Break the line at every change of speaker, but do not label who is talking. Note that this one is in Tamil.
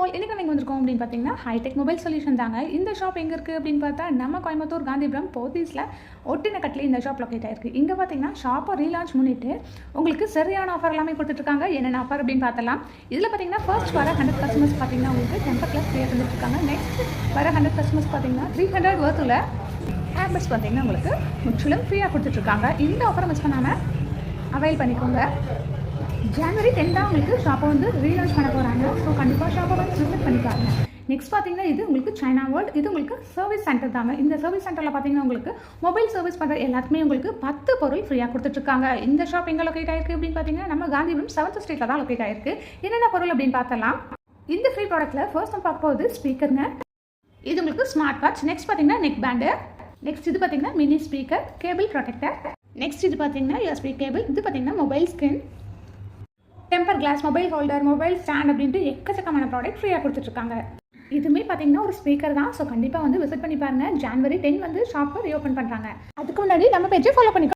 ஆல் இன்றைக்கி நீங்கள் வந்திருக்கோம் அப்படின்னு பார்த்தீங்கன்னா ஹைடெக் மொபைல் சொல்யூஷன் தாங்க. இந்த ஷாப் எங்கே இருக்குது அப்படின்னு பார்த்தா நம்ம கோயம்புத்தூர் காந்திபுரம் போத்தீஸில் ஒட்டின கட்டில் இந்த ஷாப் லொக்கேட் ஆயிருக்கு. இங்கே பார்த்தீங்கன்னா ஷாப்பை ரீலான்ச் பண்ணிட்டு உங்களுக்கு சரியான ஆஃபர் எல்லாமே கொடுத்துட்ருக்காங்க. என்னென்ன ஆஃபர் அப்படின்னு பார்த்தலாம். இதில் பார்த்தீங்கன்னா ஃபர்ஸ்ட் வர 100 கஸ்டமர்ஸ் பார்த்தீங்கன்னா உங்களுக்கு டெம்பர் கிளாஸ் ஃப்ரீயாக தந்துட்டுருக்காங்க. நெக்ஸ்ட் வர 100 கஸ்டமர்ஸ் பார்த்தீங்கன்னா 300 ஒர்த்தில் ஏர்பட்ஸ் பார்த்தீங்கன்னா உங்களுக்கு முற்றிலும் ஃப்ரீயாக கொடுத்துட்ருக்காங்க. இந்த ஆஃபரை மிஸ் பண்ணாமல் அவைல் பண்ணிக்கோங்க. ஜனவரி 10 தான் உங்களுக்கு ஷாப்பை வந்து ரீலான்ச் பண்ண போகிறாங்க. ஸோ கண்டிப்பாக ஷாப்பை வந்து விசிட் பண்ணிப்பாங்க. நெக்ஸ்ட் பார்த்தீங்கன்னா இது உங்களுக்கு சைனா வேர்ல்டு. இது உங்களுக்கு சர்வீஸ் சென்டர் தாங்க. இந்த சர்வீஸ் சென்டரில் பார்த்தீங்கன்னா உங்களுக்கு மொபைல் சர்வீஸ் பண்ணுற எல்லாத்துக்குமே உங்களுக்கு 10 பொருள் ஃப்ரீயாக கொடுத்துட்ருக்காங்க. இந்த ஷாப் எங்கே லொக்கேட் ஆயிருக்கு அப்படின்னு பார்த்தீங்கன்னா நம்ம காந்திபுரம் 7th ஸ்ட்ரீட்டில் தான் லொக்கேட் ஆயிருக்கு. என்னென்ன பொருள் அப்படின்னு பார்த்தலாம். இந்த ஃப்ரீ ப்ராடக்ட்டில் ஃபர்ஸ்ட் நம்ம பார்க்க போகுது ஸ்பீக்கருங்க. இது உங்களுக்கு ஸ்மார்ட் வாட்ச். நெக்ஸ்ட் பார்த்தீங்கன்னா நெக் பேண்டு. நெக்ஸ்ட் இது பார்த்தீங்கன்னா mini speaker, cable protector. Next இது பார்த்தீங்கன்னா யூஎஸ்பி கேபிள். இது பார்த்தீங்கன்னா mobile screen, temper glass, mobile holder, mobile stand அப்படின்ட்டு எக்கச்சக்கமான ப்ராடக்ட் ஃப்ரீயாக கொடுத்துட்ருக்காங்க. இதுவுமே பார்த்தீங்கன்னா ஒரு ஸ்பீக்கர் தான். ஸோ கண்டிப்பாக வந்து விசிட் பண்ணி பாருங்கள். ஜனவரி 10 வந்து ஷாப்பை ரீஓப்பன் பண்ணுறாங்க. அதுக்கு முன்னாடி நம்ம பேஜை ஃபாலோ பண்ணிக்கோ.